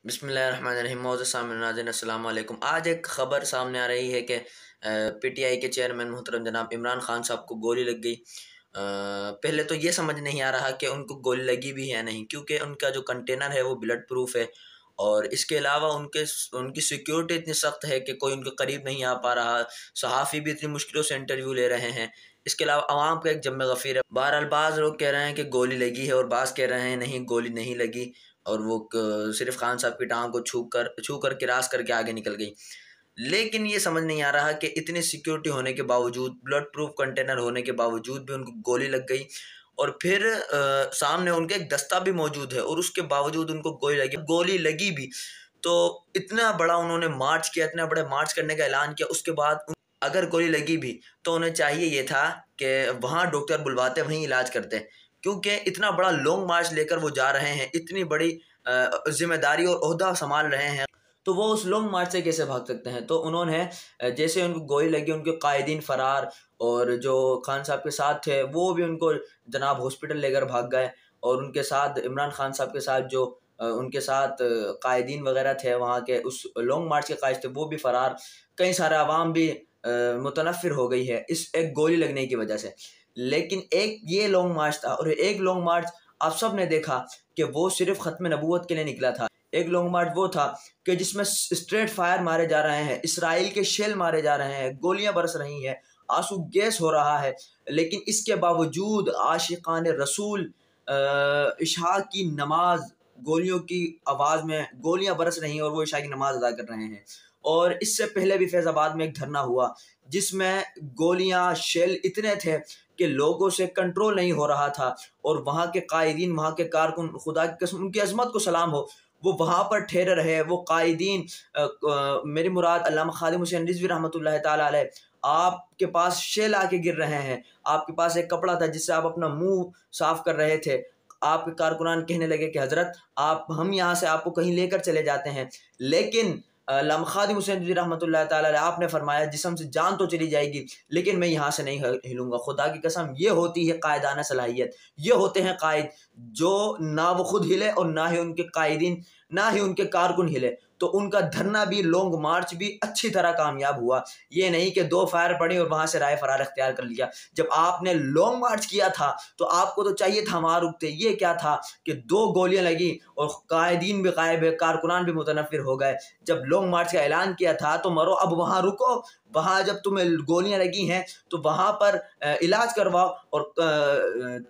بسم اللہ الرحمن الرحیم معزز سامعین ناظرین السلام علیکم۔ آج ایک خبر سامنے آ رہی ہے کہ پی ٹی آئی کے چیئرمین محترم جناب عمران خان صاحب کو گولی لگ گئی۔ پہلے تو یہ سمجھ نہیں آ رہا کہ ان کو گولی لگی بھی ہے نہیں، کیونکہ ان کا جو کنٹینر ہے وہ بلٹ پروف ہے، اور اس کے علاوہ ان کی سیکیورٹی اتنی سخت ہے کہ کوئی ان کے قریب نہیں آ پا رہا، صحافی بھی اتنی مشکلوں سے انٹرویو لے رہے ہیں۔ اس کے علاوہ عوام کا ایک جم غفیر ہے۔ بہرحال بعض لوگ کہہ رہے ہیں کہ گولی لگی ہے اور بعض کہہ رہے ہیں نہیں گولی نہیں لگی، اور وہ صرف خان صاحب کی ٹانگ کو چھو کر کراس کر کے آگے نکل گئی۔ لیکن یہ سمجھ نہیں آ رہا کہ اتنی سیکیورٹی ہونے کے باوجود، بلٹ پروف کنٹینر ہونے کے باوجود بھی ان کو گولی لگ گئی، اور پھر سامنے ان کے ایک دستہ بھی موجود ہے اور اس کے باوجود ان کو گولی لگی بھی۔ تو اتنا بڑا انہوں نے مارچ کیا، اتنا بڑا مارچ کرنے کا اعلان کیا، اس کے بعد اگر گولی لگی بھی تو انہیں چاہیے یہ تھا کہ وہاں ڈاکٹر بلواتے، وہیں علاج کرتے، کیونکہ اتنا بڑا لانگ مارچ لے کر وہ جا رہے ہیں، اتنی بڑی ذمہ داری اور عہدہ سنبھال رہے ہیں، تو وہ اس لانگ مارچ سے کیسے بھاگ سکتے ہیں؟ تو انہوں نے جیسے ان کو گولی لگی، ان کے قائدین فرار، اور جو خان صاحب کے ساتھ تھے وہ بھی ان کو جناب ہاسپٹل لے کر بھاگ گئے، اور ان کے ساتھ عمران خان صاحب کے ساتھ جو ان کے ساتھ قائدین وغیرہ تھے وہاں کے، اس لانگ مارچ کے قائد تھے، وہ بھی فرار۔ کئی سارے عوام بھی متنفر ہو گئی ہے اس ایک گولی لگنے کی وجہ سے۔ لیکن ایک یہ لانگ مارچ تھا، اور ایک لانگ مارچ آپ سب نے دیکھا کہ وہ صرف ختم نبوت کے لیے نکلا تھا۔ ایک لانگ مارچ وہ تھا کہ جس میں اسٹریٹ فائر مارے جا رہے ہیں، اسرائیل کے شیل مارے جا رہے ہیں، گولیاں برس رہی ہیں، آنسو گیس ہو رہا ہے، لیکن اس کے باوجود عاشقان رسول عشاء کی نماز، گولیوں کی آواز میں گولیاں برس رہی ہیں اور وہ عشاء کی نماز ادا کر رہے ہیں۔ اور اس سے پہلے بھی فیض آباد میں ایک دھرنا ہوا جس میں گولیاں، شیل اتنے تھے کہ لوگوں سے کنٹرول نہیں ہو رہا تھا، اور وہاں کے قائدین، وہاں کے کارکن، خدا کی قسم ان کی عظمت کو سلام ہو، وہ وہاں پر ٹھہرے رہے۔ وہ قائدین، میری مراد علامہ خادم حسین رضوی رحمۃ اللہ تعالیٰ علیہ، آپ کے پاس شیل آ کے گر رہے ہیں، آپ کے پاس ایک کپڑا تھا جس سے آپ اپنا منہ صاف کر رہے تھے، آپ کے کارکنان کہنے لگے کہ حضرت ہم یہاں سے آپ کو کہیں لے کر چلے جاتے ہیں، لیکن علامہ خادم حسین رضوی رحمۃ اللہ تعالیٰ علیہ آپ نے فرمایا جسم سے جان تو چلی جائے گی لیکن میں یہاں سے نہیں ہلوں گا۔ خدا کی قسم یہ ہوتی ہے قائدانہ صلاحیت، یہ ہوتے ہیں قائد جو نہ وہ خود ہلے اور نہ ہی ان کے قائدین، نہ ہی ان کے کارکن ہلے۔ تو ان کا دھرنا بھی، لانگ مارچ بھی اچھی طرح کامیاب ہوا، یہ نہیں کہ 2 فائر پڑی اور وہاں سے رائے فرار اختیار کر لیا۔ جب آپ نے لانگ مارچ کیا تھا تو آپ کو تو چاہیے تھا وہاں رکتے، یہ کیا تھا کہ 2 گولیاں لگی اور قائدین بھی غائب ہے، کارکنان بھی متنفر ہو گئے۔ جب لانگ مارچ کا اعلان کیا تھا تو مرو، اب وہاں رکو، وہاں جب تمہیں گولیاں لگی ہیں تو وہاں پر علاج کرواؤ۔ اور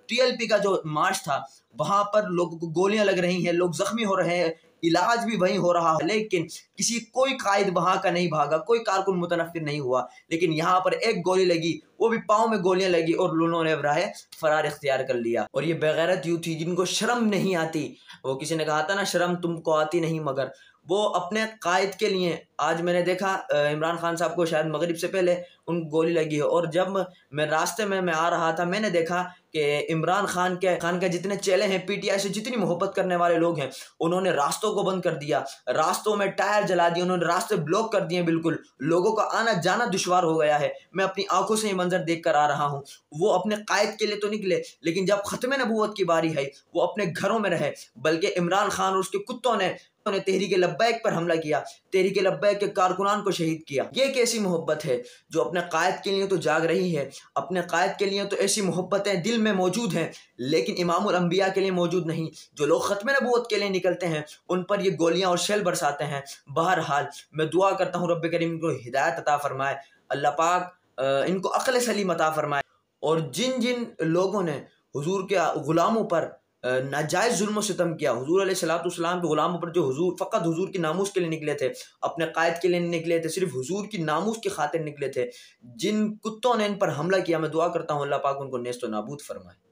ٹی ایل پی کا جو مارچ تھا وہاں پر لوگوں کو گولیاں لگ رہی ہیں، لوگ زخمی ہو رہے ہیں، علاج بھی وہیں ہو رہا ہے، لیکن کوئی قائد وہاں کا نہیں بھاگا، کوئی کارکن متنفر نہیں ہوا۔ لیکن یہاں پر ایک گولی لگی، وہ بھی پاؤں میں گولیاں لگی، اور انہوں نے راہ فرار اختیار کر لیا۔ اور یہ بغیرت یوں تھی جن کو شرم نہیں آتی، وہ کسی نے کہا تھا نا شرم تم کو آتی نہیں، مگر وہ اپنے قائد کے لیے، آج میں نے دیکھا عمران خان صاحب کو شاید مغرب سے پہلے ان کو گولی لگی ہے، اور جب میں راستے میں آ رہا تھا میں نے دیکھا کہ عمران خان کے جتنے چیلے ہیں، پی ٹی آئی سے جتنی محبت کرنے والے لوگ ہیں، انہوں نے راستوں کو بند کر دیا، راستوں میں ٹائر جلا دیے، انہوں نے راستے بلاک کر دیے، بالکل لوگوں کا آنا جانا دشوار ہو گیا ہے۔ میں اپنی آنکھوں سے یہ منظر دیکھ کر آ رہا ہوں۔ وہ اپنے قائد کے لیے تو نکلے، لیکن جب ختم نبوت کی باری ہے وہ اپنے گھروں میں رہے، بلکہ عمران خان اور اس کے کتوں نے تحریک لبیک پر حملہ کیا، تحریک لبیک کے کارکنان کو شہید کیا۔ یہ کیسی محبت ہے جو اپنے قائد کے لیے تو جاگ رہی ہے، اپنے قائد کے لیے تو ایسی محبتیں دل میں موجود ہیں، لیکن امام الانبیاء کے لیے موجود نہیں۔ جو لوگ ختم نبوت کے لیے نکلتے ہیں ان پر یہ گولیاں اور شیل برساتے ہیں۔ بہرحال میں دعا کرتا ہوں رب کریم کو ہدایت عطا فرمائے، اللہ پاک ان کو عقل سلیم عطا فرمائے، اور جن جن لوگوں نے حضور کے غلاموں پر ناجائز ظلم و ستم کیا، حضور علیہ الصلوۃ والسلام کے غلاموں پر جو فقط حضور کی ناموس کے لیے نکلے تھے، اپنے قائد کے لیے نکلے تھے، صرف حضور کی ناموس کی خاطر نکلے تھے، جن کتوں نے ان پر حملہ کیا، میں دعا کرتا ہوں اللہ پاک ان کو نیست و نابود فرمائے۔